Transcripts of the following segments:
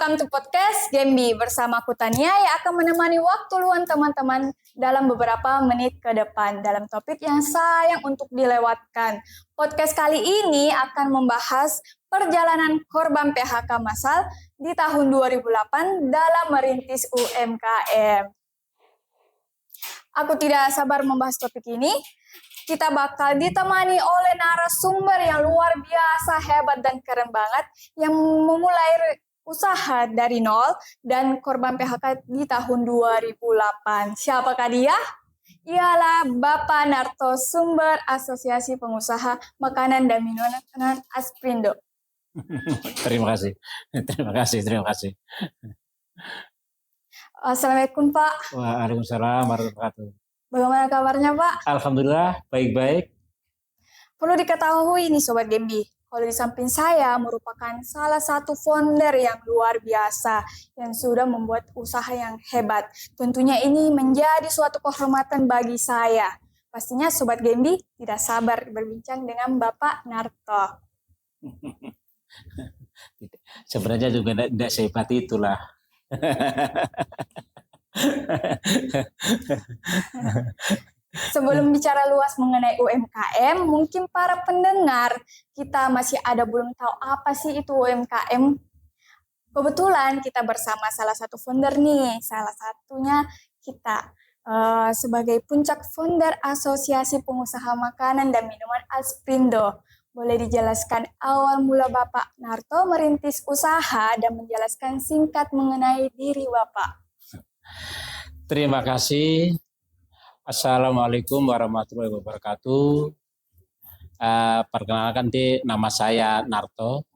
Welcome to podcast Gembi bersama aku Tania yang akan menemani waktu luang teman-teman dalam beberapa menit ke depan dalam topik yang sayang untuk dilewatkan. Podcast kali ini akan membahas perjalanan korban PHK massal di tahun 2008 dalam merintis UMKM. Aku tidak sabar membahas topik ini. Kita bakal ditemani oleh narasumber yang luar biasa, hebat dan keren banget yang memulai usaha dari nol dan korban PHK di tahun 2008. Siapakah dia? Ialah Bapak Narto Sumber, Asosiasi Pengusaha Makanan dan Minuman Aspindo. Terima kasih. Assalamualaikum Pak. Waalaikumsalam warahmatullahi wabarakatuh. Bagaimana kabarnya Pak? Alhamdulillah, baik-baik. Perlu diketahui nih Sobat Gembi, kalau di samping saya merupakan salah satu founder yang luar biasa yang sudah membuat usaha yang hebat. Tentunya ini menjadi suatu kehormatan bagi saya. Pastinya Sobat Gembi tidak sabar berbincang dengan Bapak Narto. Sebenarnya juga tidak sehebat itulah. Sebelum bicara luas mengenai UMKM, mungkin para pendengar kita masih ada belum tahu apa sih itu UMKM. Kebetulan kita bersama salah satu founder nih, salah satunya kita sebagai puncak founder Asosiasi Pengusaha Makanan dan Minuman Aspindo. Boleh dijelaskan awal mula Bapak Narto merintis usaha dan menjelaskan singkat mengenai diri Bapak. Terima kasih. Assalamualaikum warahmatullahi wabarakatuh. Perkenalkan nama saya Narto.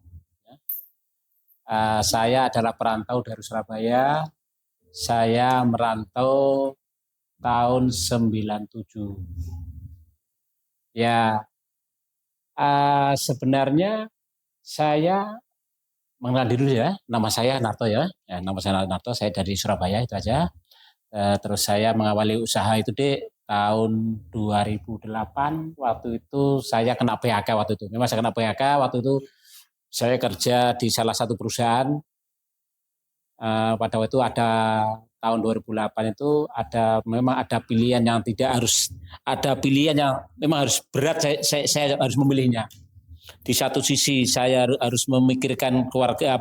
Saya adalah perantau dari Surabaya. Saya merantau tahun 97. Ya, sebenarnya saya mengenal dulu ya. Nama saya Narto ya. Nama saya Narto. Saya dari Surabaya itu aja. Terus saya mengawali usaha itu di tahun 2008. Waktu itu saya kena PHK waktu itu. Memang saya kena PHK waktu itu. Saya kerja di salah satu perusahaan. Pada waktu itu ada tahun 2008 itu memang ada pilihan yang tidak harus, ada pilihan yang memang harus berat. Saya harus memilihnya. Di satu sisi saya harus memikirkan keluarga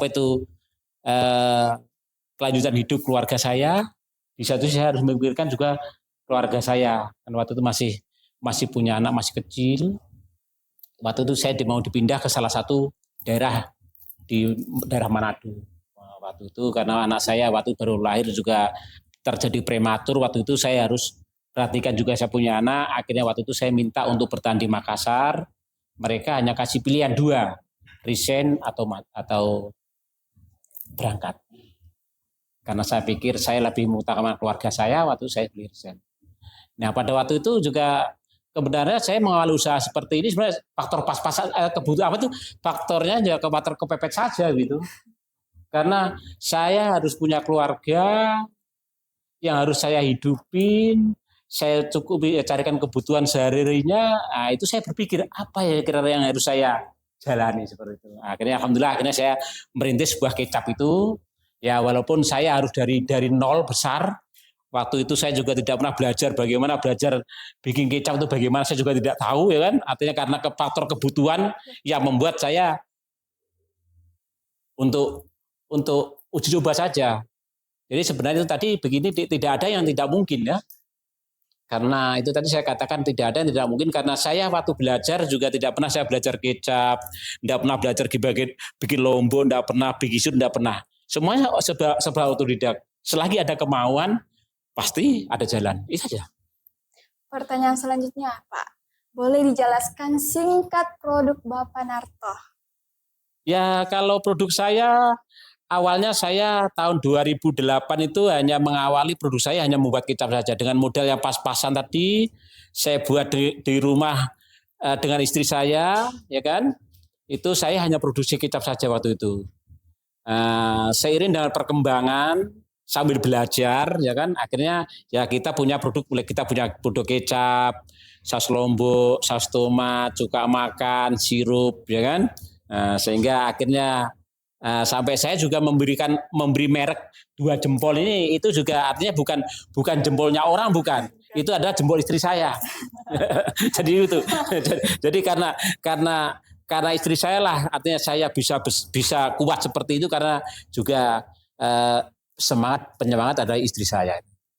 kelanjutan hidup keluarga saya. Di satu sisi saya harus memikirkan juga keluarga saya. Dan waktu itu masih punya anak, masih kecil. Waktu itu saya mau dipindah ke salah satu daerah di daerah Manado. Waktu itu karena anak saya waktu baru lahir juga terjadi prematur. Waktu itu saya harus perhatikan juga saya punya anak. Akhirnya waktu itu saya minta untuk bertahan di Makassar. Mereka hanya kasih pilihan dua, resign atau berangkat. Karena saya pikir saya lebih mengutamakan keluarga saya, waktu saya beli resign. Nah pada waktu itu juga kebenarannya saya mengawali usaha seperti ini sebenarnya faktor pas-pasan kebutuhan faktornya ya faktor kepepet saja gitu. Karena saya harus punya keluarga yang harus saya hidupin, saya cukup carikan kebutuhan sehari-harinya. Nah, itu saya berpikir apa ya kira-kira yang harus saya jalani seperti itu. Akhirnya alhamdulillah saya merintis sebuah kecap itu. Ya walaupun saya harus dari nol besar. Waktu itu saya juga tidak pernah belajar bagaimana bikin kecap itu bagaimana, saya juga tidak tahu ya kan. Artinya karena faktor kebutuhan yang membuat saya untuk uji coba saja. Jadi sebenarnya itu tadi begini tidak ada yang tidak mungkin ya. Karena itu tadi saya katakan tidak ada yang tidak mungkin karena saya waktu belajar juga tidak pernah saya belajar kecap, tidak pernah belajar bikin lombok, tidak pernah bikin shoot, tidak pernah. Semuanya serba otodidak. Selagi ada kemauan, pasti ada jalan. Itu saja. Pertanyaan selanjutnya, Pak. Boleh dijelaskan singkat produk Bapak Narto? Ya, kalau produk saya, awalnya saya tahun 2008 itu hanya mengawali produk saya hanya membuat kecap saja. Dengan modal yang pas-pasan tadi, saya buat di rumah dengan istri saya, ya kan? Itu saya hanya produksi kecap saja waktu itu. Seiring dengan perkembangan sambil belajar ya kan akhirnya ya kita punya produk kecap, saus lombok, saus tomat, cuka makan, sirup ya kan. Sehingga akhirnya Sampai saya juga memberi merek 2 jempol ini, itu juga artinya bukan jempolnya orang, bukan. Itu adalah jempol istri saya. Jadi itu. Jadi karena istri saya lah, artinya saya bisa kuat seperti itu karena juga penyemangat adalah istri saya.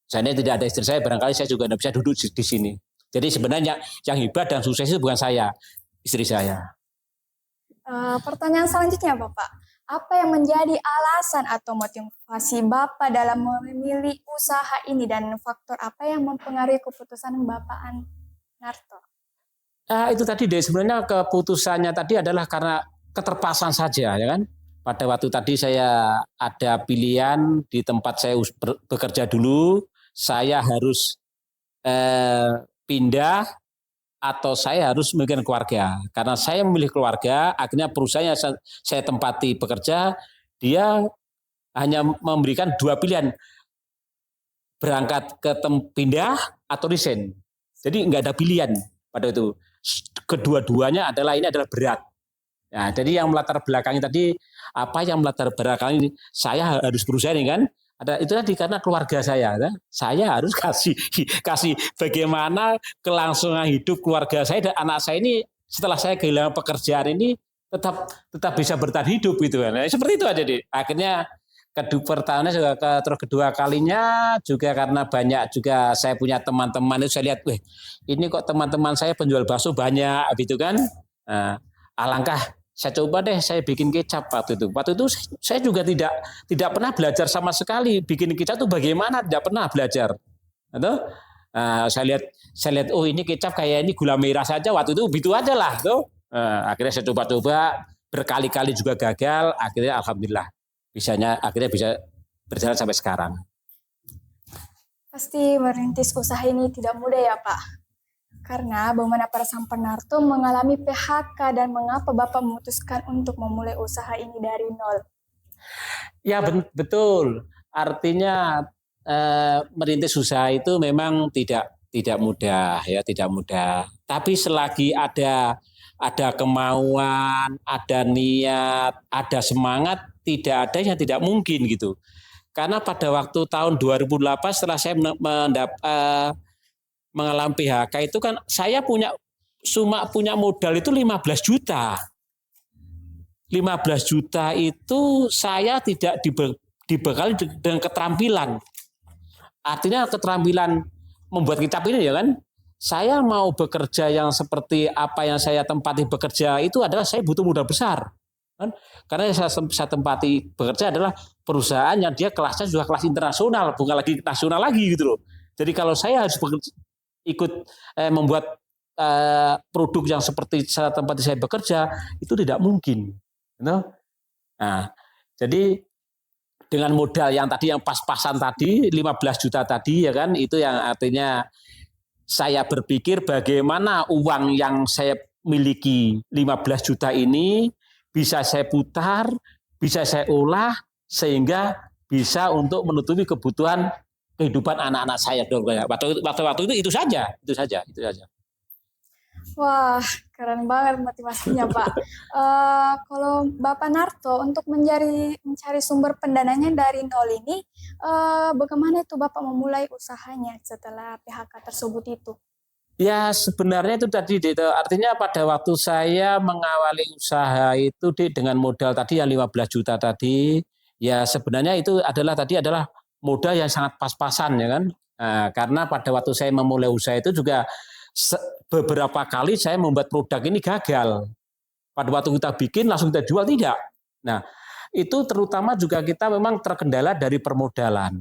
Seandainya tidak ada istri saya, barangkali saya juga tidak bisa duduk di sini. Jadi sebenarnya yang hebat dan sukses itu bukan saya, istri saya. Pertanyaan selanjutnya Bapak, apa yang menjadi alasan atau motivasi Bapak dalam memilih usaha ini dan faktor apa yang mempengaruhi keputusan Bapak Narto? Itu tadi deh, sebenarnya keputusannya tadi adalah karena keterpaksaan saja, ya kan. Pada waktu tadi saya ada pilihan di tempat saya bekerja dulu, saya harus pindah atau saya harus memiliki keluarga. Karena saya memilih keluarga, akhirnya perusahaan yang saya tempati bekerja, dia hanya memberikan 2 pilihan, berangkat ke pindah atau resign. Jadi nggak ada pilihan pada itu. Kedua-duanya ini adalah berat. Nah, jadi yang melatar belakangi tadi, apa yang melatar belakangi saya harus berusaha ini kan? Itu tadi karena keluarga saya, kan? Saya harus kasih bagaimana kelangsungan hidup keluarga saya dan anak saya ini setelah saya kehilangan pekerjaan ini tetap bisa bertahan hidup gitu kan. Nah, seperti itu aja deh. Akhirnya pertahanannya juga kedua kalinya juga karena banyak juga saya punya teman-teman itu saya lihat, ini kok teman-teman saya penjual bakso banyak gitu kan. Nah, alangkah saya coba deh saya bikin kecap waktu itu. Waktu itu saya juga tidak pernah belajar sama sekali bikin kecap itu bagaimana, tidak pernah belajar. Atau saya lihat oh ini kecap kayak ini gula merah saja waktu itu gitu aja lah tuh. Akhirnya saya coba berkali-kali juga gagal, akhirnya alhamdulillah akhirnya bisa berjalan sampai sekarang. Pasti merintis usaha ini tidak mudah ya Pak. Karena bagaimana para Sampan Narto mengalami PHK dan mengapa Bapak memutuskan untuk memulai usaha ini dari nol? Ya betul. Artinya merintis usaha itu memang tidak mudah ya, tidak mudah. Tapi selagi ada kemauan, ada niat, ada semangat, tidak ada yang tidak mungkin gitu. Karena pada waktu tahun 2008 setelah saya mengalami PHK itu kan saya punya modal itu 15 juta. 15 juta itu saya tidak dibekali dengan keterampilan. Artinya keterampilan membuat kecap ini ya kan. Saya mau bekerja yang seperti apa yang saya tempati bekerja itu adalah saya butuh modal besar. Kan? Karena yang saya tempati bekerja adalah perusahaan yang dia kelasnya sudah kelas internasional, bukan lagi nasional lagi gitu loh. Jadi kalau saya harus ikut membuat produk yang seperti tempat saya bekerja itu tidak mungkin. Nah, jadi dengan modal yang tadi yang pas-pasan tadi 15 juta tadi ya kan, itu yang artinya saya berpikir bagaimana uang yang saya miliki 15 juta ini bisa saya putar, bisa saya olah sehingga bisa untuk menutupi kebutuhan kehidupan anak-anak saya. Waktu itu saja. Wah, keren banget motivasinya Pak. Kalau Bapak Narto untuk mencari sumber pendananya dari nol ini, bagaimana itu Bapak memulai usahanya setelah PHK tersebut itu? Ya sebenarnya itu tadi, artinya pada waktu saya mengawali usaha itu dengan modal tadi yang 15 juta tadi, ya sebenarnya itu adalah modal yang sangat pas-pasan ya kan. Nah, karena pada waktu saya memulai usaha itu juga beberapa kali saya membuat produk ini gagal. Pada waktu kita bikin langsung kita jual tidak. Nah itu terutama juga kita memang terkendala dari permodalan.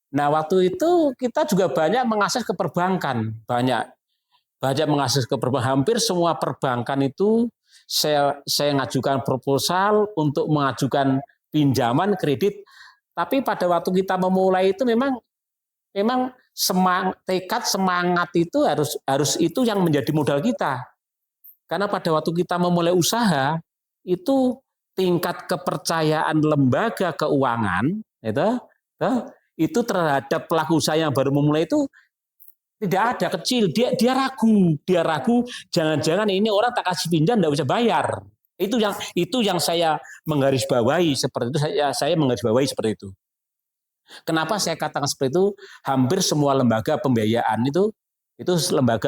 Nah waktu itu kita juga banyak mengakses ke perbankan, banyak mengakses ke perbankan. Hampir semua perbankan itu saya ngajukan proposal untuk mengajukan pinjaman kredit. Tapi pada waktu kita memulai itu memang tekad semangat itu harus itu yang menjadi modal kita. Karena pada waktu kita memulai usaha itu tingkat kepercayaan lembaga keuangan itu terhadap pelaku usaha yang baru memulai itu tidak ada, kecil. Dia ragu jangan-jangan ini orang tak kasih pinjam tidak bisa bayar. Itu yang saya menggarisbawahi seperti itu. Saya menggarisbawahi seperti itu. Kenapa saya katakan seperti itu? Hampir semua lembaga pembiayaan itu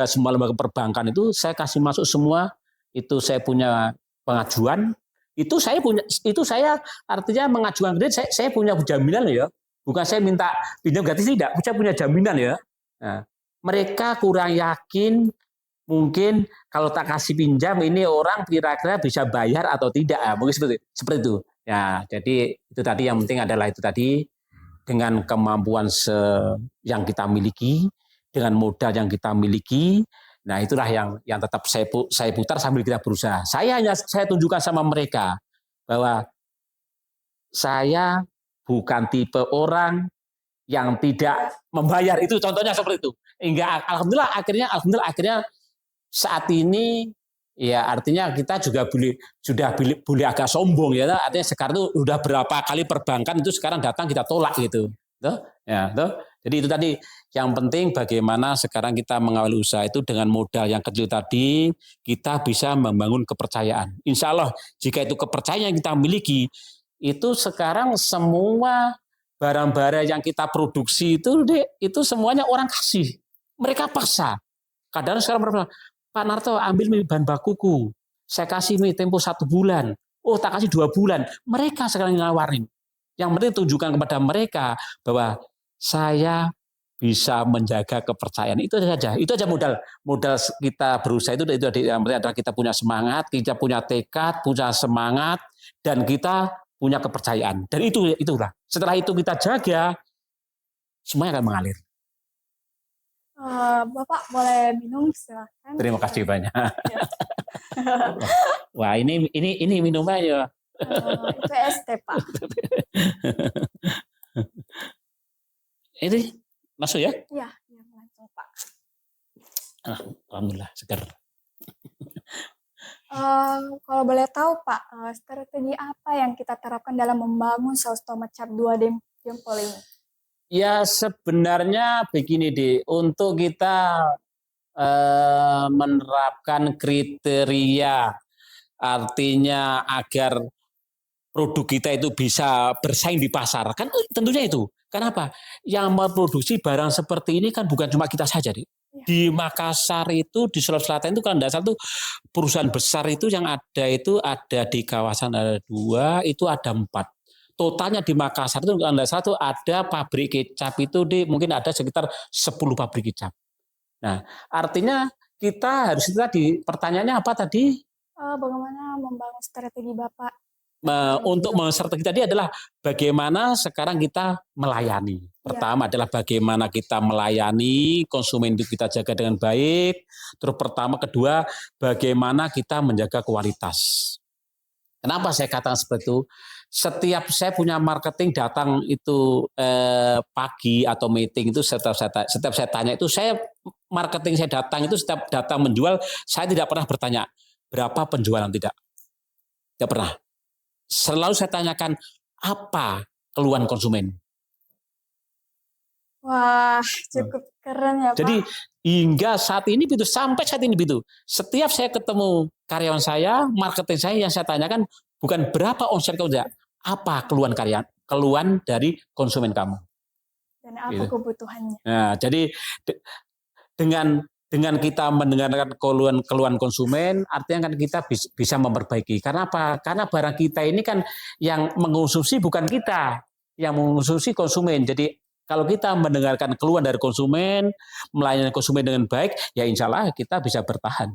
semua lembaga perbankan itu saya kasih masuk semua. Itu saya punya pengajuan. Itu saya artinya mengajukan kredit. Saya punya jaminan ya. Bukan saya minta pinjam gratis, tidak. Saya punya jaminan ya. Nah, mereka kurang yakin. Mungkin kalau tak kasih pinjam ini orang kira-kira bisa bayar atau tidak, ya, mungkin seperti itu. Ya, jadi itu tadi yang penting adalah itu tadi dengan kemampuan yang kita miliki, dengan modal yang kita miliki. Nah, itulah yang tetap saya putar sambil kita berusaha. Saya tunjukkan sama mereka bahwa saya bukan tipe orang yang tidak membayar. Itu contohnya seperti itu. Hingga alhamdulillah akhirnya saat ini ya artinya kita juga boleh agak sombong ya, artinya sekarang itu udah berapa kali perbankan itu sekarang datang kita tolak gitu. Ya, jadi itu tadi yang penting bagaimana sekarang kita mengawali usaha itu dengan modal yang kecil tadi kita bisa membangun kepercayaan. Insya Allah jika itu kepercayaan yang kita miliki itu sekarang semua barang-barang yang kita produksi itu semuanya orang kasih, mereka paksa. Kadang sekarang Pak Narto ambil bahan bakuku, saya kasih tempo 1 bulan, oh tak kasih 2 bulan, mereka sekarang ngawarin. Yang penting tunjukkan kepada mereka bahwa saya bisa menjaga kepercayaan, itu aja modal kita berusaha itu yang penting adalah kita punya semangat, kita punya tekad, punya semangat, dan kita punya kepercayaan. Dan itulah. Setelah itu kita jaga, semuanya akan mengalir. Bapak boleh minum silahkan. Terima kasih banyak. Wah ini minumnya ya. Itu es teh Pak. Ini masuk ya? Iya langsung Pak. Alhamdulillah segar. Kalau boleh tahu Pak, strategi apa yang kita terapkan dalam membangun saus tomat cap 2 jempol ini? Ya sebenarnya begini deh, untuk kita menerapkan kriteria artinya agar produk kita itu bisa bersaing di pasar, kan tentunya itu. Kenapa? Yang memproduksi barang seperti ini kan bukan cuma kita saja, deh. Di Makassar itu, di Sulawesi Selatan itu kan ada satu perusahaan besar itu yang ada di kawasan ada 2, itu ada 4. Totalnya di Makassar itu ada pabrik kecap itu mungkin ada sekitar 10 pabrik kecap. Nah, artinya kita harus tadi pertanyaannya apa tadi? Bagaimana membangun strategi Bapak? Untuk strategi tadi adalah bagaimana sekarang kita melayani. Pertama adalah bagaimana kita melayani konsumen itu kita jaga dengan baik. Terus kedua bagaimana kita menjaga kualitas. Kenapa saya katakan seperti itu? Setiap saya punya marketing datang itu pagi atau meeting itu setiap saya tanya itu marketing saya datang itu setiap datang menjual saya tidak pernah bertanya berapa penjualan, tidak pernah. Selalu saya tanyakan apa keluhan konsumen. Wah cukup keren ya Pak. Jadi hingga sampai saat ini begitu. Setiap saya ketemu karyawan saya, marketing saya yang saya tanyakan bukan berapa omset kamu, tidak, apa keluhan dari konsumen kamu. Dan apa kebutuhannya. Nah, jadi dengan kita mendengarkan keluhan konsumen, artinya kan kita bisa memperbaiki. Karena apa? Karena barang kita ini kan yang mengonsumsi bukan kita, yang mengonsumsi konsumen. Jadi kalau kita mendengarkan keluhan dari konsumen, melayani konsumen dengan baik, ya insya Allah kita bisa bertahan.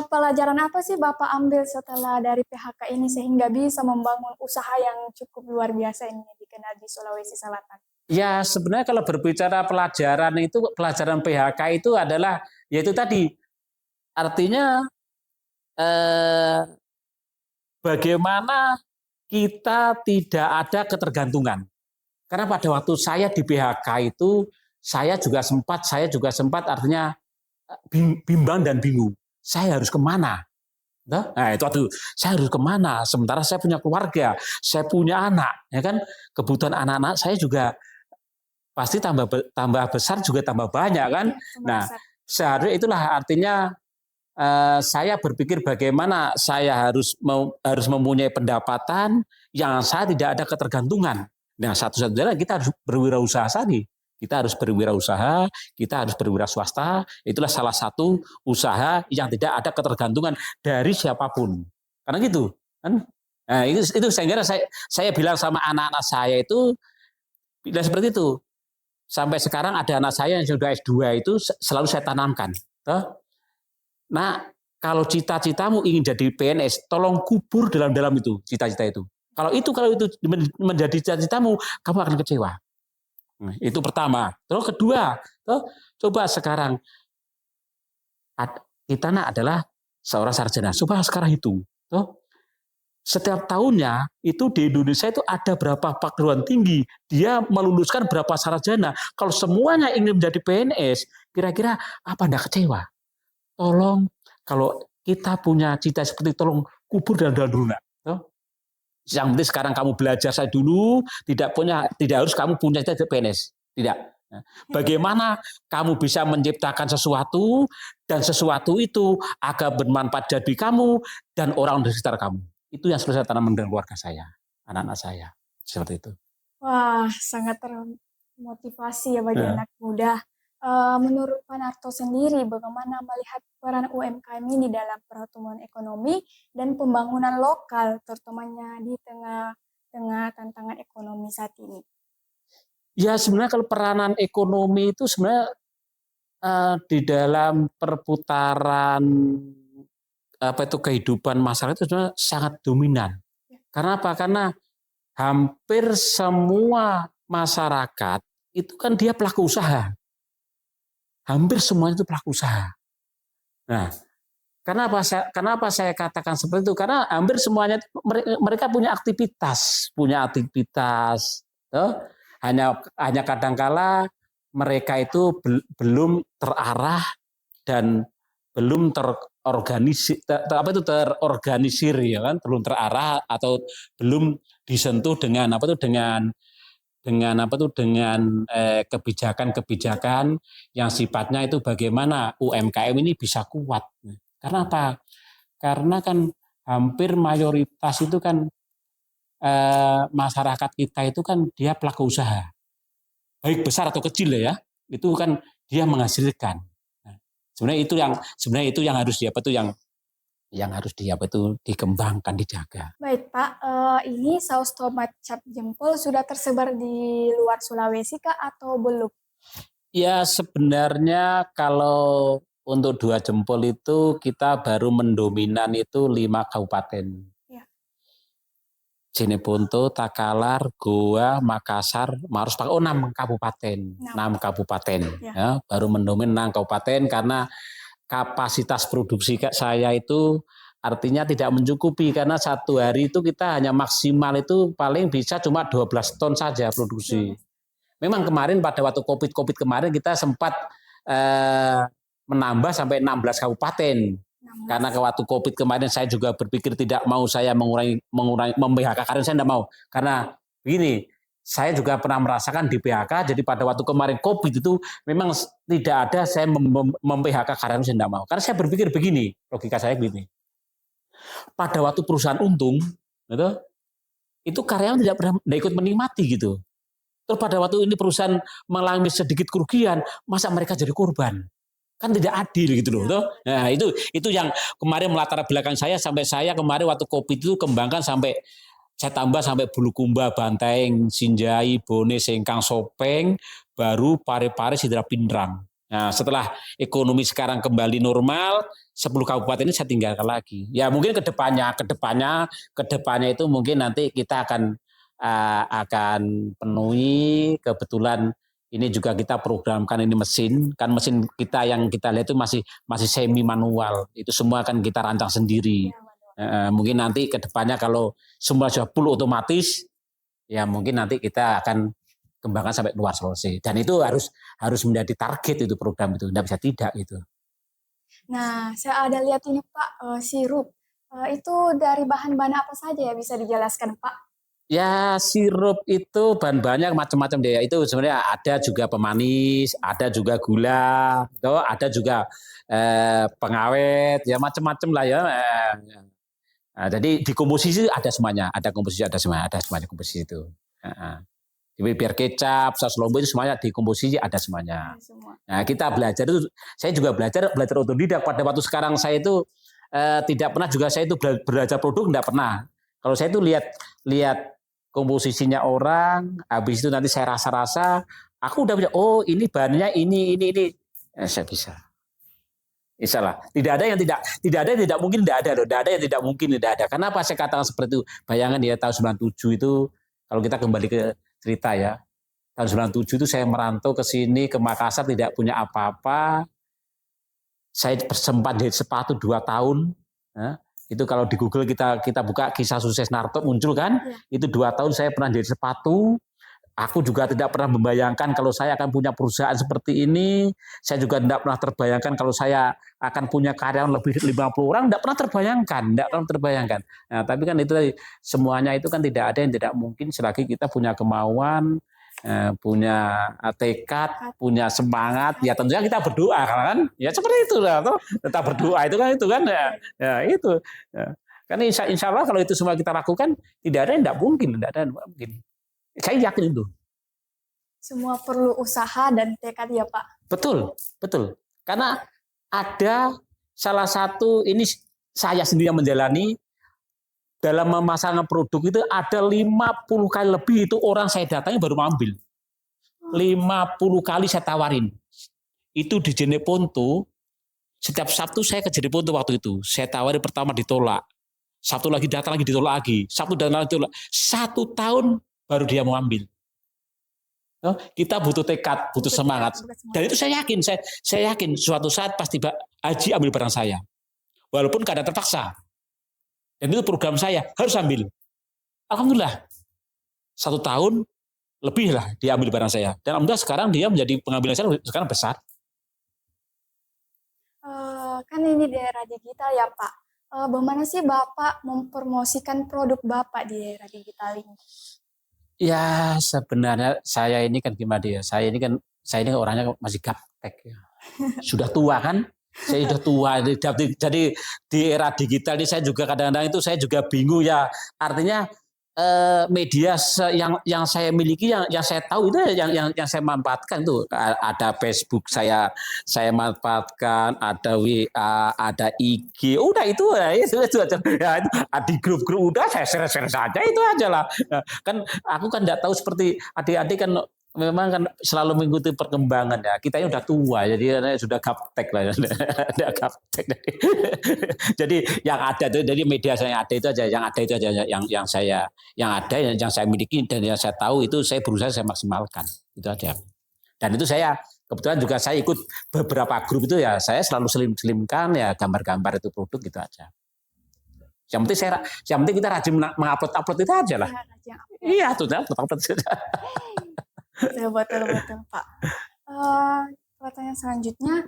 Pelajaran apa sih Bapak ambil setelah dari PHK ini sehingga bisa membangun usaha yang cukup luar biasa ini dikenal di Sulawesi Selatan? Ya sebenarnya kalau berbicara pelajaran PHK itu adalah yaitu tadi artinya bagaimana kita tidak ada ketergantungan. Karena pada waktu saya di PHK itu saya juga sempat artinya bimbang dan bingung. Saya harus kemana? Nah itu saya harus kemana? Sementara saya punya keluarga, saya punya anak, ya kan? Kebutuhan anak-anak saya juga pasti tambah besar juga tambah banyak kan? Nah seharusnya itulah artinya saya berpikir bagaimana saya harus mempunyai pendapatan yang saya tidak ada ketergantungan. Nah, satu-satunya kita harus berwirausaha tadi. Kita harus berwirausaha, kita harus berwira swasta. Itulah salah satu usaha yang tidak ada ketergantungan dari siapapun. Karena gitu, kan? Nah, itu saya bilang sama anak-anak saya itu bilang seperti itu. Sampai sekarang ada anak saya yang sudah S2 itu selalu saya tanamkan. Toh? Nah, kalau cita-citamu ingin jadi PNS, tolong kubur dalam itu cita-cita itu. Kalau itu menjadi cita-citamu, kamu akan kecewa. Itu pertama. Terus kedua, coba sekarang kita adalah seorang sarjana. Coba sekarang hitung. Setiap tahunnya itu di Indonesia itu ada berapa perguruan tinggi. Dia meluluskan berapa sarjana. Kalau semuanya ingin menjadi PNS, kira-kira apa Anda kecewa? Tolong, kalau kita punya cita seperti tolong kubur dalam dulu. Yang penting sekarang kamu belajar saya dulu, tidak harus kamu punya cita PNS, tidak. Bagaimana kamu bisa menciptakan sesuatu dan sesuatu itu agar bermanfaat bagi kamu dan orang di sekitar kamu. Itu yang selalu saya tanamkan dengan keluarga saya, anak-anak saya, seperti itu. Wah, sangat termotivasi ya bagi anak muda. Menurut Pak Narto sendiri, bagaimana melihat peran UMKM ini dalam pertumbuhan ekonomi dan pembangunan lokal, terutamanya di tengah tantangan ekonomi saat ini? Ya sebenarnya kalau peranan ekonomi itu sebenarnya di dalam perputaran kehidupan masyarakat itu sebenarnya sangat dominan. Karena apa? Karena hampir semua masyarakat itu kan dia pelaku usaha. Hampir semuanya itu pelaku usaha. Nah, kenapa saya katakan seperti itu? Karena hampir semuanya mereka punya aktivitas. Hanya kadangkala mereka itu belum terarah dan belum terorganisir ya kan, belum terarah atau belum disentuh dengan kebijakan-kebijakan yang sifatnya itu bagaimana UMKM ini bisa kuat. Karena apa? Karena kan hampir mayoritas itu kan masyarakat kita itu kan dia pelaku usaha. Baik besar atau kecil ya, itu kan dia menghasilkan. Sebenarnya itu yang harus dikembangkan, dijaga. Baik Pak, ini saus tomat cap jempol sudah tersebar di luar Sulawesi kah atau belum? Ya sebenarnya kalau untuk 2 jempol itu kita baru mendominan itu 5 kabupaten. Ya. Jeneponto, Takalar, Goa, Makassar, Maros, 6 kabupaten. 6 kabupaten. Ya, baru mendominan 6 kabupaten karena kapasitas produksi saya itu artinya tidak mencukupi karena satu hari itu kita hanya maksimal itu paling bisa cuma 12 ton saja produksi. Memang kemarin pada waktu COVID kemarin kita sempat menambah sampai 16 kabupaten. Karena waktu COVID kemarin saya juga berpikir tidak mau saya mengurangi mem-PHK karena saya tidak mau. Karena begini, saya juga pernah merasakan di PHK, jadi pada waktu kemarin COVID itu memang tidak ada saya mem-PHK karena saya tidak mau. Karena saya berpikir begini, logika saya begini. Pada waktu perusahaan untung, itu karyawan tidak pernah ikut menikmati gitu. Terus pada waktu ini perusahaan mengalami sedikit kerugian, masa mereka jadi korban? Kan tidak adil gitu loh. Nah itu yang kemarin melatar belakang saya sampai saya kemarin waktu COVID itu kembangkan sampai saya tambah sampai Bulukumba, Banteng, Sinjai, Bone, Sengkang, Sopeng, baru Pare-Pare, Sidra, Pindrang. Nah, setelah ekonomi sekarang kembali normal, 10 kabupaten ini saya tinggalkan lagi. Ya mungkin kedepannya itu mungkin nanti kita akan penuhi. Kebetulan ini juga kita programkan ini mesin kita yang kita lihat itu masih semi manual. Itu semua akan kita rancang sendiri. Mungkin nanti ke depannya kalau semua sudah full otomatis, ya mungkin nanti kita akan kembangkan sampai luar Sulawesi. Dan itu harus menjadi target itu program itu, tidak bisa tidak itu. Nah, saya ada lihat ini Pak, sirup. Itu dari bahan-bahan apa saja ya bisa dijelaskan Pak? Ya sirup itu bahan-bahannya macam-macam deh. Itu sebenarnya ada juga pemanis, ada juga gula, tuh, ada juga pengawet, ya macam-macam lah ya. Nah, jadi di komposisi ada semuanya, ada komposisi ada semuanya komposisi itu. Jadi biar kecap, saus lombok itu semuanya di komposisi ada semuanya. Semua. Nah kita belajar itu, saya juga belajar otodidak pada waktu sekarang saya itu tidak pernah juga saya itu belajar produk tidak pernah. Kalau saya itu lihat komposisinya orang, habis itu nanti saya rasa-rasa, aku udah bisa, oh ini bahannya ini. Saya bisa. Insya Allah. Tidak ada yang tidak mungkin, tidak ada loh. Tidak ada yang tidak mungkin, tidak ada. Kenapa saya katakan seperti itu? Bayangan ya tahun 97 itu, kalau kita kembali ke cerita ya, tahun 97 itu saya merantau ke sini, ke Makassar, tidak punya apa-apa. Saya sempat jahit sepatu 2 tahun. Ya. Itu kalau di Google kita buka kisah sukses Narto muncul kan, ya. Itu 2 tahun saya pernah jahit sepatu. Aku juga tidak pernah membayangkan kalau saya akan punya perusahaan seperti ini. Saya juga tidak pernah terbayangkan kalau saya akan punya karyawan lebih 50 orang. Tidak pernah terbayangkan. Nah, tapi kan itu semuanya itu kan tidak ada yang tidak mungkin selagi kita punya kemauan, punya tekad, punya semangat. Ya tentunya kita berdoa kan. Ya seperti itu lah. Tetap berdoa itu kan ya itu. Ya. Karena insya Allah kalau itu semua kita lakukan tidak ada yang tidak mungkin, tidak ada yang mungkin. Saya yakin itu. Semua perlu usaha dan tekad ya Pak. Betul. Karena ada salah satu, ini saya sendiri yang menjalani, dalam memasarkan produk itu ada 50 kali lebih itu orang saya datangi baru mengambil. 50 kali saya tawarin. Itu di Jeneponto, setiap Sabtu saya ke Jeneponto waktu itu. Saya tawari pertama ditolak. Sabtu lagi datang lagi ditolak lagi. Sabtu datang lagi ditolak. 1 tahun baru dia mau ambil. Kita butuh tekad, butuh semangat. Dan itu saya yakin suatu saat pasti Haji ambil barang saya. Walaupun keadaan terpaksa. Dan itu program saya, harus ambil. Alhamdulillah. 1 tahun lebih lah dia ambil barang saya. Dan alhamdulillah sekarang dia menjadi pengambilan saya sekarang besar. Kan ini daerah digital ya Pak. Bagaimana sih Bapak mempromosikan produk Bapak di daerah digital ini? Ya sebenarnya saya ini kan gimana dia? Saya ini orangnya masih gaptek ya. Sudah tua kan? Saya sudah tua. Jadi di era digital ini saya juga kadang-kadang itu saya juga bingung ya. Artinya media yang saya miliki, yang saya tahu itu yang saya manfaatkan itu ada Facebook saya manfaatkan, ada WA, ada IG, udah itu aja ya, di grup-grup udah saya share saja itu aja lah. Kan aku kan tidak tahu seperti adik-adik kan memang kan selalu mengikuti perkembangan ya. Kita ini udah tua, jadi sudah gaptek lah, udah gaptek. Jadi yang ada itu, dari media saya yang ada itu aja, yang saya miliki dan yang saya tahu itu saya berusaha saya maksimalkan itu aja. Dan itu saya kebetulan juga saya ikut beberapa grup itu ya, saya selalu selimkan ya gambar-gambar itu produk gitu aja. Yang penting kita rajin mengupload itu aja lah. Iya tuh, upload. Betul Pak. Pertanyaan selanjutnya,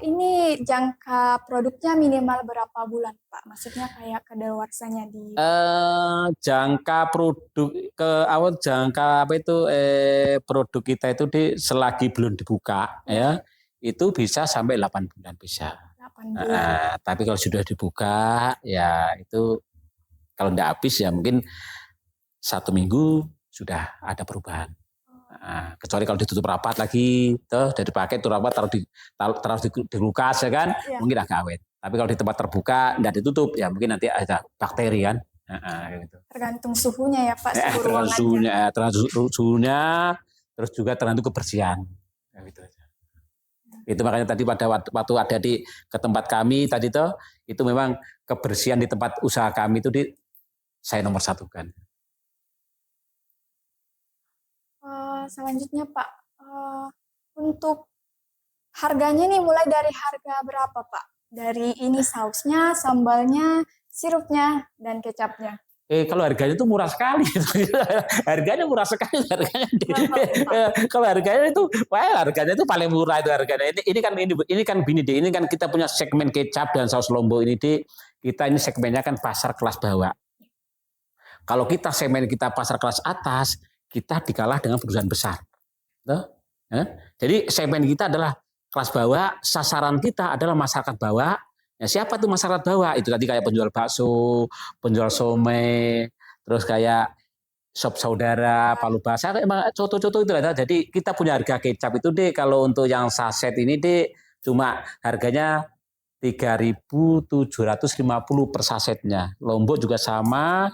ini jangka produknya minimal berapa bulan Pak? Maksudnya kayak kedaluarsanya di jangka produk produk kita itu selagi belum dibuka ya itu bisa sampai 8 bulan bisa. 8 bulan. Tapi kalau sudah dibuka ya itu kalau tidak habis ya mungkin 1 minggu sudah ada perubahan. Kecuali kalau ditutup rapat lagi, dari paket itu rapat taruh di kulkas ya kan, ya. Mungkin agak awet. Tapi kalau di tempat terbuka tidak ditutup, ya mungkin nanti ada bakteri kan. Gitu. Tergantung suhunya ya Pak. Tergantung suhunya, terus juga tergantung kebersihan. Gitu aja. Itu makanya tadi pada waktu ada ke tempat kami tadi itu memang kebersihan di tempat usaha kami itu saya nomor 1 kan. Selanjutnya Pak, untuk harganya nih mulai dari harga berapa Pak? Dari ini sausnya, sambalnya, sirupnya, dan kecapnya. Kalau harganya itu murah sekali. Harganya murah sekali. Kalau harganya itu paling murah itu harganya. Ini kan kita punya segmen kecap dan saus lombok ini kita ini segmennya kan pasar kelas bawah. Kalau kita segmen kita pasar kelas atas, kita dikalah dengan perusahaan besar. Tuh. Ya. Jadi segmen kita adalah kelas bawah, sasaran kita adalah masyarakat bawah. Ya, siapa tuh masyarakat bawah? Itu tadi kayak penjual bakso, penjual somai, terus kayak sop saudara, palu basah, emang contoh-contoh itu lah. Jadi kita punya harga kecap itu deh, kalau untuk yang saset ini deh cuma harganya 3.750 per sasetnya. Lombok juga sama.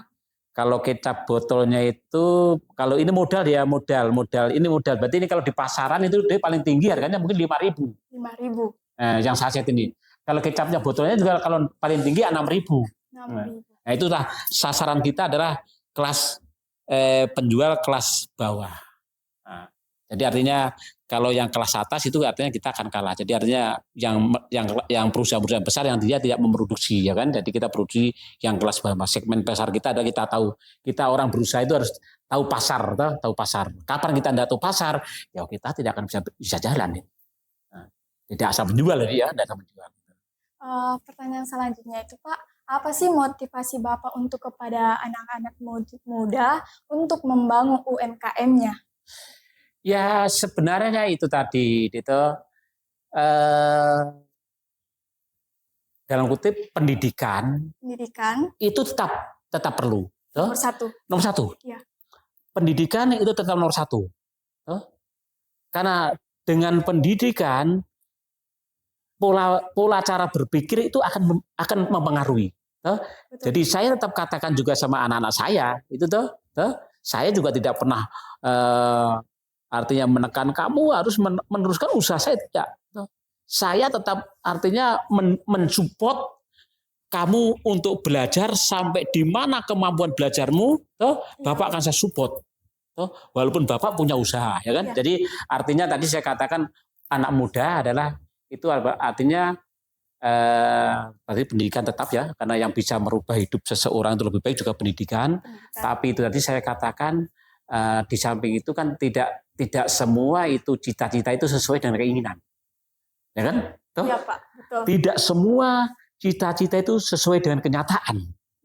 Kalau kecap botolnya itu, kalau ini modal ya modal ini modal. Berarti ini kalau di pasaran itu dia paling tinggi harganya mungkin 5.000. 5.000. Yang saset ini. Kalau kecapnya botolnya juga kalau paling tinggi 6.000. 6.000. Nah itulah sasaran kita adalah kelas penjual kelas bawah. Nah, jadi artinya kalau yang kelas atas itu artinya kita akan kalah. Jadi artinya yang perusahaan-perusahaan besar yang dia tidak memproduksi, ya kan. Jadi kita produksi yang kelas bawah. Segmen pasar kita ada, kita tahu. Kita orang berusaha itu harus tahu pasar, tahu pasar. Kapan kita tidak tahu pasar, ya kita tidak akan bisa jalan. Ya. Nah, tidak asal menjual ya, tidak asal menjual. Pertanyaan selanjutnya itu Pak, apa sih motivasi Bapak untuk kepada anak-anak muda untuk membangun UMKM-nya? Ya sebenarnya itu tadi, itu dalam kutip pendidikan itu tetap perlu. Nomor satu. Nomor satu. Ya. Pendidikan itu tetap nomor satu. Karena dengan pendidikan pola cara berpikir itu akan mempengaruhi. Jadi saya tetap katakan juga sama anak-anak saya itu saya juga tidak pernah artinya menekan kamu harus meneruskan usaha saya, tidak. Saya tetap artinya mensupport kamu untuk belajar sampai di mana kemampuan belajarmu, Bapak akan saya support. Walaupun Bapak punya usaha, ya kan? Ya. Jadi artinya tadi saya katakan anak muda adalah itu artinya berarti pendidikan tetap ya, karena yang bisa merubah hidup seseorang itu lebih baik juga pendidikan. Tapi itu tadi saya katakan di samping itu kan tidak semua itu cita-cita itu sesuai dengan keinginan, ya kan? Iya Pak, betul. Tidak semua cita-cita itu sesuai dengan kenyataan.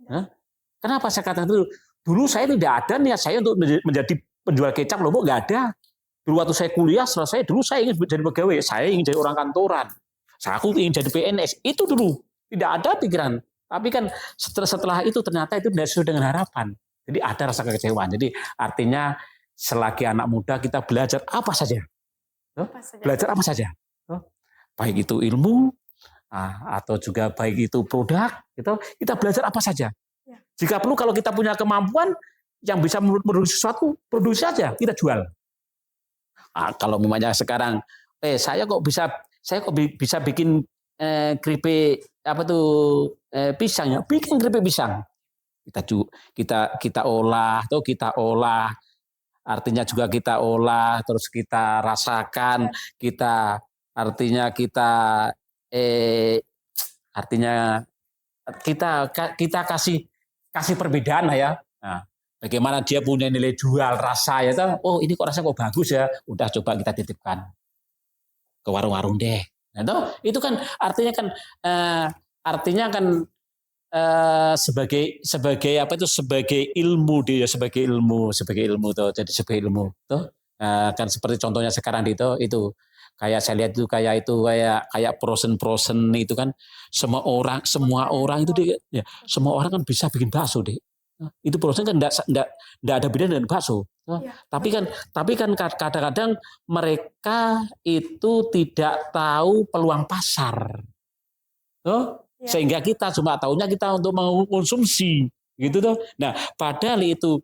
Ya. Kenapa saya katakan itu? Dulu saya tidak ada niat saya untuk menjadi penjual kecap Lombok, nggak ada. Dulu waktu saya kuliah selesai, dulu saya ingin jadi pegawai, saya ingin jadi orang kantoran, aku ingin jadi PNS. Itu dulu tidak ada pikiran. Tapi kan setelah itu ternyata itu tidak sesuai dengan harapan. Jadi ada rasa kekecewaan. Jadi artinya selagi anak muda kita belajar apa saja. Belajar apa saja. Baik itu ilmu atau juga baik itu produk, kita belajar apa saja. Jika perlu kalau kita punya kemampuan yang bisa memproduksi sesuatu, produksi saja, kita jual. Kalau memangnya sekarang, saya kok bisa bikin keripik pisang ya, bikin keripik pisang. Kita olah, artinya juga kita olah, terus kita rasakan, artinya kita kasih perbedaan lah ya. Nah, bagaimana dia punya nilai jual rasa ya, oh ini kok rasanya kok bagus ya, udah coba kita titipkan ke warung-warung deh. Nah, itu kan artinya kan sebagai apa itu, sebagai ilmu dia, sebagai ilmu tuh, jadi sebagai ilmu tuh. Kan seperti contohnya sekarang itu kayak saya lihat itu kayak frozen itu kan semua orang itu ya, semua orang kan bisa bikin bakso deh. Itu frozen kan enggak ada bedanya dengan bakso. Ya. Tapi kan kadang-kadang mereka itu tidak tahu peluang pasar. Ya. Sehingga kita cuma tahunya kita untuk mengkonsumsi gitu tuh. Nah, padahal itu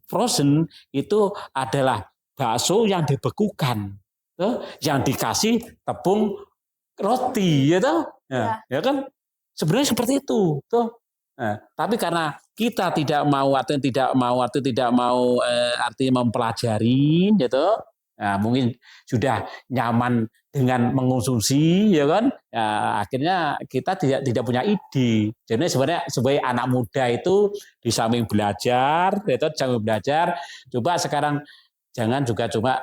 frozen itu adalah bakso yang dibekukan. Yang dikasih tepung roti, ya toh, ya kan, sebenarnya seperti itu, toh. Nah, tapi karena kita tidak mau artinya mempelajari, ya toh, nah, mungkin sudah nyaman dengan mengkonsumsi, ya kan, ya, akhirnya kita tidak punya ide. Jadi sebenarnya sebagai anak muda itu di samping belajar, ya toh, coba sekarang jangan juga cuma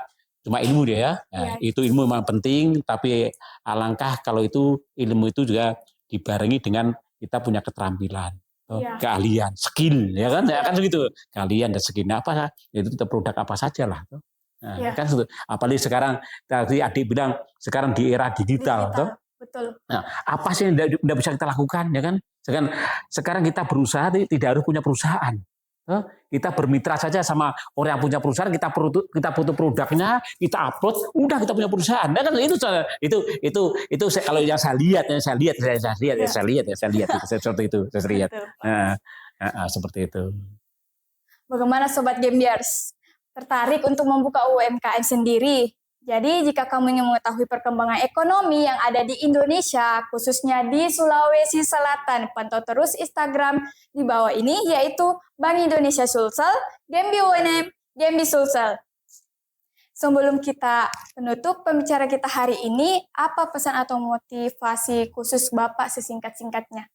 ilmu dia ya. Nah, itu ilmu memang penting, tapi alangkah kalau itu ilmu itu juga dibarengi dengan kita punya keterampilan. Iya. keahlian, skill, ya kan? Ya kan begitu. Keahlian dan skill apa? Itu kita produk apa saja lah. Nah, Iya. kan apalagi sekarang tadi adik bilang sekarang di era digital, toh. Betul. Nah, apa sih yang tidak bisa kita lakukan, ya kan? Sekarang kita berusaha tidak harus punya perusahaan. Kita bermitra saja sama orang yang punya perusahaan, kita foto produknya, kita upload, udah kita punya perusahaan. Nah, kan itu kalau yang saya lihat seperti itu, saya lihat. Seperti itu. Bagaimana Sobat Gambiers? Tertarik untuk membuka UMKM sendiri? Jadi jika kamu ingin mengetahui perkembangan ekonomi yang ada di Indonesia, khususnya di Sulawesi Selatan, pantau terus Instagram di bawah ini, yaitu Bank Indonesia Sulsel, Gembi UNM, Gembi Sulsel. Sebelum kita menutup pembicara kita hari ini, apa pesan atau motivasi khusus Bapak sesingkat-singkatnya?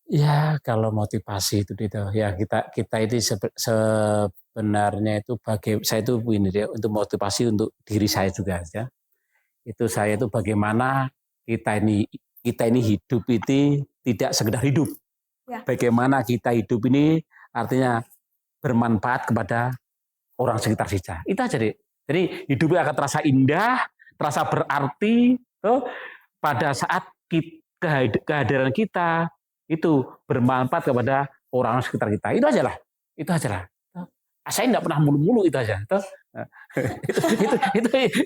Ya, kalau motivasi itu ya kita ini sebenarnya itu saya itu ini ya, untuk motivasi untuk diri saya juga ya. Itu saya itu bagaimana kita ini hidup itu tidak sekedar hidup. Ya. Bagaimana kita hidup ini artinya bermanfaat kepada orang sekitar saja. Itu aja deh. Jadi hidupnya akan terasa indah, terasa berarti pada saat kehadiran kita itu bermanfaat kepada orang sekitar kita. Itu aja lah. Saya tidak pernah mulu-mulu, itu aja.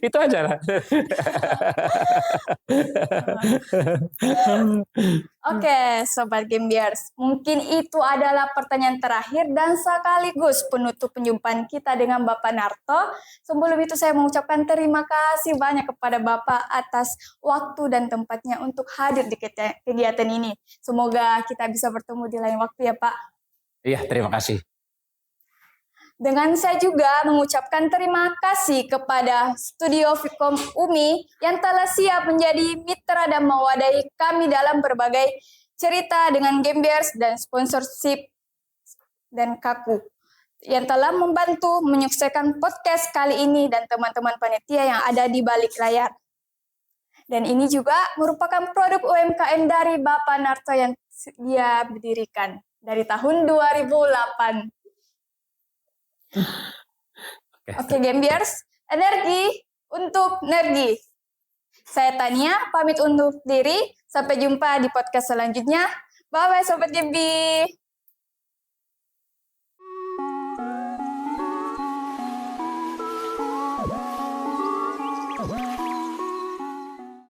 Itu aja lah. Oke, Sobat Gambiers. Mungkin itu adalah pertanyaan terakhir dan sekaligus penutup perjumpaan kita dengan Bapak Narto. Sebelum itu saya mengucapkan terima kasih banyak kepada Bapak atas waktu dan tempatnya untuk hadir di kegiatan ini. Semoga kita bisa bertemu di lain waktu ya Pak. Iya, terima kasih. Dengan saya juga mengucapkan terima kasih kepada Studio Vkom UMI yang telah siap menjadi mitra dan mewadahi kami dalam berbagai cerita dengan Gambiers dan sponsorship dan Kaku yang telah membantu menyukseskan podcast kali ini dan teman-teman panitia yang ada di balik layar. Dan ini juga merupakan produk UMKM dari Bapak Narto yang dia berdirikan dari tahun 2008. Oke, Gambiers, energi untuk nergi. Saya Tania, pamit undur diri. Sampai jumpa di podcast selanjutnya. Bye-bye Sobat Gambi.